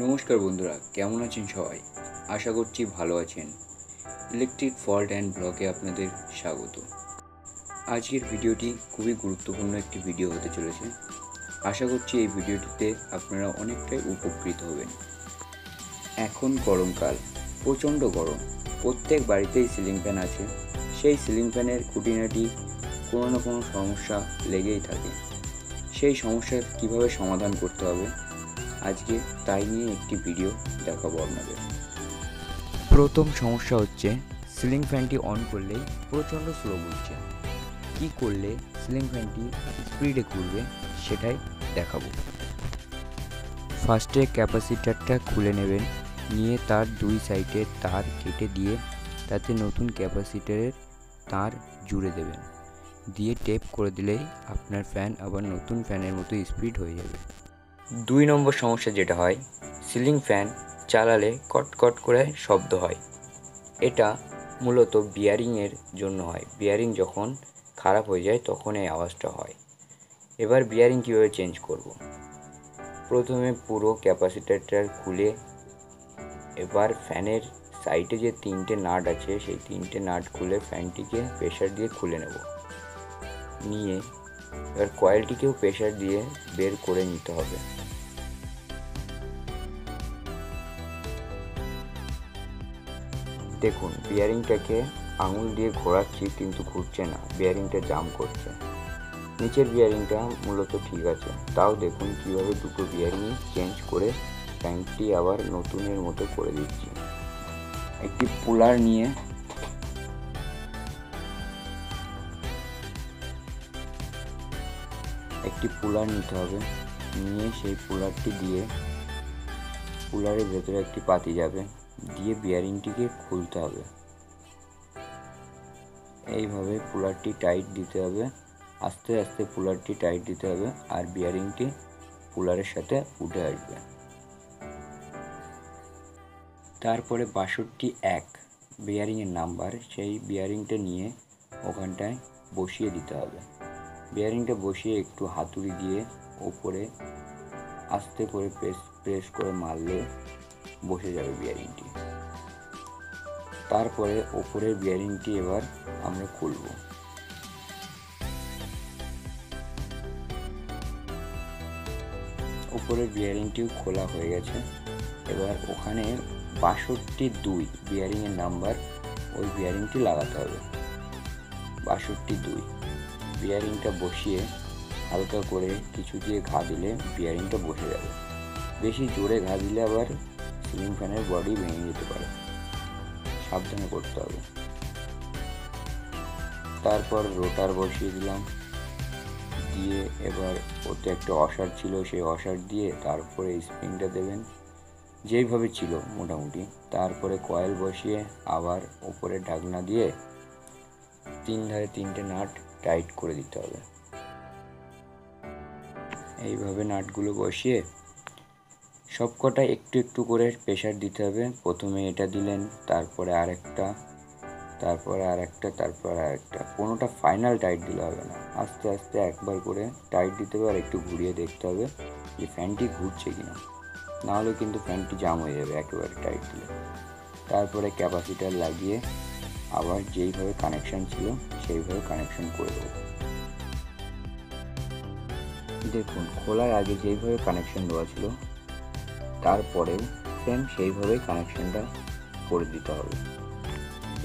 নমস্কার বন্ধুরা, কেমন আছেন সবাই? আশা করছি ভালো আছেন। ইলেকট্রিক ফল্ট অ্যান্ড ব্লকে আপনাদের স্বাগত। আজকের ভিডিওটি খুবই গুরুত্বপূর্ণ একটি ভিডিও হতে চলেছে। আশা করছি এই ভিডিওটিতে আপনারা অনেকটাই উপকৃত হবেন। এখন গরমকাল, প্রচণ্ড গরম। প্রত্যেক বাড়িতেই সিলিং ফ্যান আছে। সেই সিলিং ফ্যানের খুঁটিনাটি কোনো না কোনো সমস্যা লেগেই থাকে। সেই সমস্যা কীভাবে সমাধান করতে হবে আজকে তাই নিয়ে একটি ভিডিও দেখাবো আপনাদের। প্রথম সমস্যা হচ্ছে সিলিং ফ্যানটি অন করলেই প্রচণ্ড স্লো ঘুরছে। কী করলে সিলিং ফ্যানটি স্পিডে ঘুরবে সেটাই দেখাবো। ফার্স্টে ক্যাপাসিটারটা খুলে নেবেন, নিয়ে তার দুই সাইডে তার কেটে দিয়ে তাতে নতুন ক্যাপাসিটারের তার জুড়ে দেবেন, দিয়ে টেপ করে দিলেই আপনার ফ্যান আবার নতুন ফ্যানের মতো স্পিড হয়ে যাবে। 2 নম্বর সমস্যা যেটা হয়, সিলিং ফ্যান চালালে কট করে শব্দ হয়। এটা মূলত বিয়ারিংয়ের জন্য হয়। বিয়ারিং যখন খারাপ হয়ে যায় তখন এই আওয়াজটা হয়। এবার বিয়ারিং কীভাবে চেঞ্জ করব? প্রথমে পুরো ক্যাপাসিটারটা খুলে এবার ফ্যানের সাইডে যে 3টে নাট আছে সেই 3টে নাট খুলে ফ্যানটিকে প্রেশার দিয়ে খুলে নেব। নিয়ে এবার কয়েলটিকেও প্রেশার দিয়ে বের করে নিতে হবে। দেখুন, বিয়ারিংটাকে আঙুল দিয়ে ঘোরাচ্ছি কিন্তু ঘুরছে না, বিয়ারিংটা জাম করছে। নিচের বিয়ারিংটা মূলত ঠিক আছে, তাও দেখুন কীভাবে দুটো বিয়ারিং চেঞ্জ করে ফ্যানটি আবার নতুনের মতো করে দিচ্ছি। একটি পুলার নিয়ে নিতে হবে, নিয়ে সেই পুলারটি দিয়ে পুলারের ভেতরে একটি পাতি যাবে, দিয়ে বিয়ারিংটিকে খুলতে হবে। এইভাবে পুলারটি টাইট দিতে হবে, আস্তে আস্তে পুলারটি টাইট দিতে হবে, আর বিয়ারিংটি পুলারের সাথে উঠে আসবে। তারপরে 62 বিয়ারিংয়ের নাম্বার, সেই বিয়ারিংটা নিয়ে ওখানটায় বসিয়ে দিতে হবে। বিয়ারিংটা বসিয়ে একটু হাতুড়ি দিয়ে ওপরে আস্তে করে প্রেস করে মারলে বসে যাবে বিয়ারিংটি। তারপরে ওপরের বিয়ারিংটি এবার আমরা খুলব। ওপরের বিয়ারিংটিও খোলা হয়ে গেছে। এবার ওখানে 62 বিয়ারিংয়ের নাম্বার, ওই বিয়ারিংটি লাগাতে হবে। 62 বিয়ারিংটা বসিয়ে হালকা করে কিছু দিয়ে ঘা দিলে বিয়ারিংটা বসে যাবে। বেশি জোরে ঘা দিলে আবার সিলিং ফ্যানের বডি ভেঙে যেতে পারে, সাবধানে করতে হবে। তারপর রোটার বসিয়ে দিলাম, দিয়ে এবার ওতে একটা ওয়াশার ছিল, সেই ওয়াশার দিয়ে তারপরে স্প্রিংটা দেবেন যেইভাবে ছিল মোটামুটি। তারপরে কয়েল বসিয়ে আবার ওপরে ঢাকনা দিয়ে 3 ধারে 3টে নাট টাইট করে দিতে হবে। এইভাবে নাটগুলো বসিয়ে সবকটা একটু একটু করে প্রেশার দিতে হবে। প্রথমে এটা দিলেন, তারপরে আরেকটা, তারপরে আরেকটা, তারপরে আরেকটা। কোনোটা ফাইনাল টাইট দিলে হবে না, আস্তে আস্তে একবার করে টাইট দিতে হবে। আর একটু ঘুরিয়ে দেখতে হবে যে ফ্যানটি ঘুরছে কিনা, নাহলে কিন্তু ফ্যানটি জাম হয়ে যাবে একেবারে টাইট দিলে। তারপরে ক্যাপাসিটার লাগিয়ে আবার যেইভাবে কানেকশান ছিল সেইভাবে কানেকশান করে দেবো। দেখুন, খোলার আগে যেইভাবে কানেকশান দেওয়া ছিল তারপরেও সেম সেইভাবেই কানেকশানটা করে দিতে হবে।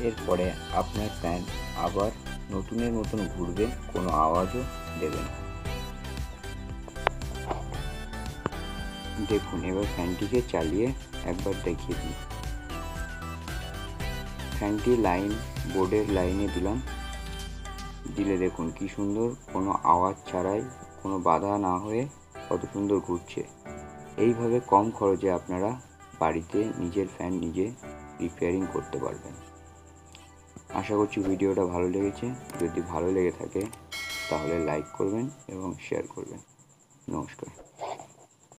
এরপরে আপনার ফ্যান আবার নতুনের মতন ঘুরবে, কোনো আওয়াজও দেবে না। দেখুন, এবার ফ্যানটিকে চালিয়ে একবার দেখিয়ে দিই। ফ্যানটি বোর্ডের লাইনে দিলাম, দিলে দেখুন কি সুন্দর, কোনো আওয়াজ ছাড়াই, কোনো বাধা না হয়ে কত সুন্দর ঘুরছে। এইভাবে কম খরচে আপনারা বাড়িতে নিজের ফ্যান নিজে রিপেয়ারিং করতে পারবেন। আশা করছি ভিডিওটা ভালো লেগেছে। যদি ভালো লেগে থাকে তাহলে লাইক করবেন এবং শেয়ার করবেন। নমস্কার।